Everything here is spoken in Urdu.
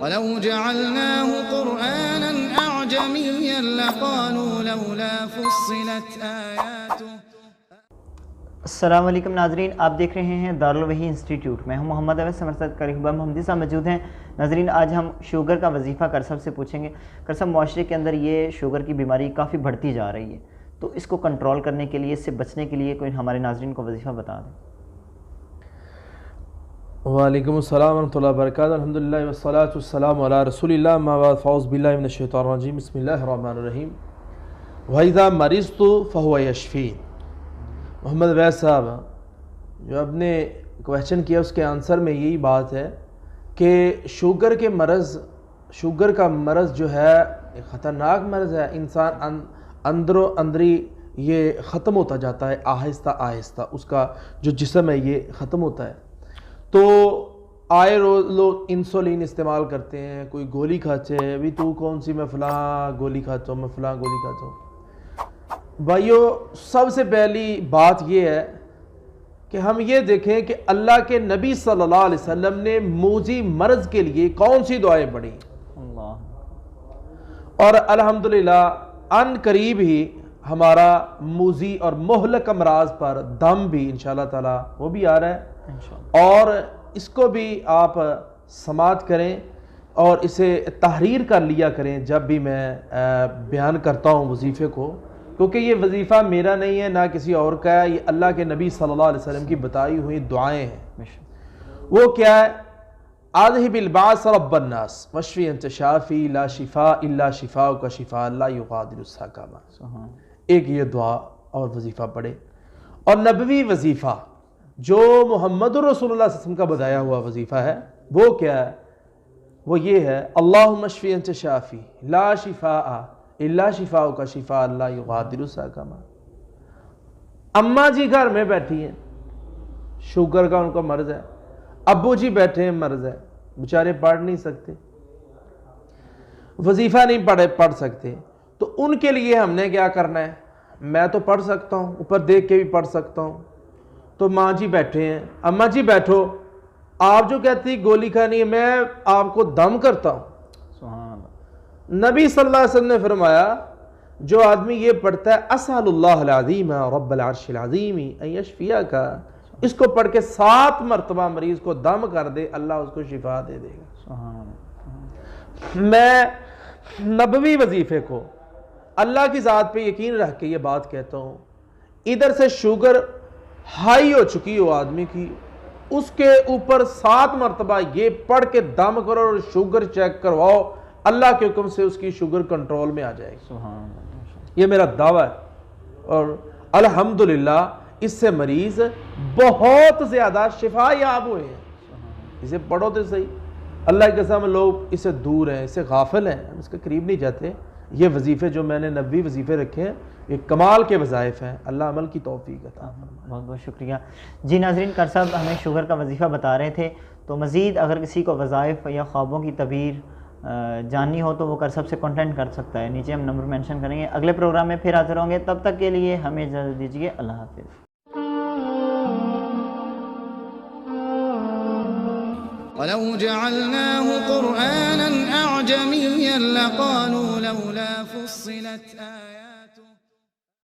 وَلَوْ جَعَلْنَاهُ قُرْآنًا أَعْجَمِيًّا لَقَالُوا لَوْلَا فُصِّلَتْ آيَاتُهُ۔ السلام علیکم ناظرین، آپ دیکھ رہے ہیں دارالوحی انسٹیٹیوٹ۔ میں ہوں محمد اویس، ہمارے ساتھ قاری اقبال محمدی صاحب موجود ہیں۔ ناظرین، آج ہم شوگر کا وظیفہ کر صاحب سے پوچھیں گے۔ کر صاحب، معاشرے کے اندر یہ شوگر کی بیماری کافی بڑھتی جا رہی ہے، تو اس کو کنٹرول کرنے کے لیے، اس سے بچنے کے لیے کوئی ہمارے ناظرین کو وظیفہ بتا دیں۔ وعلیکم السلام ورحمۃ اللہ وبرکاتہ۔ الحمدللہ والصلاۃ والسلام علی رسول اللہ، اما بعد فاعوذ باللہ من الشیطان الرجیم، بسم اللہ الرحمن الرحیم۔ وَإِذَا مَرِضْتُ فَهُوَ يَشْفِينِ۔ محمد اویس صاحب جو آپ نے کویشچن کیا، اس کے آنسر میں یہی بات ہے کہ شوگر کا مرض جو ہے ایک خطرناک مرض ہے۔ انسان اندر و اندری یہ ختم ہوتا جاتا ہے، آہستہ آہستہ اس کا جو جسم ہے یہ ختم ہوتا ہے۔ تو آئے روز لوگ انسولین استعمال کرتے ہیں، کوئی گولی کھاتے ہیں، ابھی تو کون سی، میں فلاں گولی کھاتا ہوں، میں فلاں گولی کھاتا ہوں۔ بھائیو، سب سے پہلی بات یہ ہے کہ ہم یہ دیکھیں کہ اللہ کے نبی صلی اللہ علیہ وسلم نے موذی مرض کے لیے کون سی دعائیں پڑھی، اور الحمدللہ ان قریب ہی ہمارا موذی اور مہلک امراض پر دم بھی انشاءاللہ تعالی وہ بھی آ رہا ہے، اور اس کو بھی آپ سماعت کریں اور اسے تحریر کر لیا کریں جب بھی میں بیان کرتا ہوں وظیفے کو، کیونکہ یہ وظیفہ میرا نہیں ہے، نہ کسی اور کا ہے، یہ اللہ کے نبی صلی اللہ علیہ وسلم کی بتائی ہوئی دعائیں ہیں۔ وہ کیا ہے؟ اذهب الباس رب الناس واشفی انت شافی لا شفاء الا شفاؤک شفاء لا یغادر سقما۔ ایک یہ دعا اور وظیفہ پڑھے، اور نبوی وظیفہ جو محمد رسول اللہ صلی اللہ علیہ وسلم کا بتایا ہوا وظیفہ ہے، وہ کیا ہے؟ وہ یہ ہے، اللہم اشفی انت شافی لا شفاء الا شفاؤک شفاء لا یغادر سقما۔ اماں جی گھر میں بیٹھی ہیں، شوگر کا ان کا مرض ہے، ابو جی بیٹھے ہیں، مرض ہے، بیچارے پڑھ نہیں سکتے، وظیفہ نہیں پڑھ سکتے، تو ان کے لیے ہم نے کیا کرنا ہے؟ میں تو پڑھ سکتا ہوں، اوپر دیکھ کے بھی پڑھ سکتا ہوں، تو ماں جی بیٹھے ہیں، اماں جی بیٹھو، آپ جو کہتی گولی کھانی ہے، میں آپ کو دم کرتا ہوں۔ سبحان اللہ۔ نبی صلی اللہ علیہ وسلم نے فرمایا، جو آدمی یہ پڑھتا ہے اسأل اللہ العظیم رب العرش العظیم ان یشفیک، اس کو پڑھ کے 7 مرتبہ مریض کو دم کر دے، اللہ اس کو شفا دے دے گا۔ سبحان اللہ۔ میں نبوی وظیفے کو اللہ کی ذات پہ یقین رکھ کے یہ بات کہتا ہوں، ادھر سے شوگر ہائی ہو چکی ہو آدمی کی، اس کے اوپر 7 مرتبہ یہ پڑھ کے دم کرو اور شوگر چیک کرواؤ، اللہ کے حکم سے اس کی شوگر کنٹرول میں آ جائے گی۔ سبحان اللہ۔ یہ میرا دعویٰ ہے، اور الحمدللہ اس سے مریض بہت زیادہ شفا یاب ہوئے ہیں۔ اسے پڑھو تو صحیح، اللہ کی قسم لوگ اسے دور ہیں، اسے غافل ہیں، ہم اس کے قریب نہیں جاتے۔ یہ وظیفے جو میں نے نبوی وظیفے رکھے ہیں، یہ کمال کے وظائف ہیں، اللہ عمل کی توفیق عطا فرمائے۔ بہت بہت شکریہ۔ جی ناظرین، کر صاحب ہمیں شوگر کا وظیفہ بتا رہے تھے، تو مزید اگر کسی کو وظائف یا خوابوں کی تعبیر جاننی ہو تو وہ کر صاحب سے کانٹیکٹ کر سکتا ہے، نیچے ہم نمبر مینشن کریں گے۔ اگلے پروگرام میں پھر حاضر ہوں گے، تب تک کے لیے ہمیں اجازت دیجیے، اللہ حافظ۔ وَلَوْ جَعَلْنَاهُ قُرْآنًا أَعْجَمِيًّا لَقَالُوا لَوْلَا فُصِّلَتْ آيَاتُهُ۔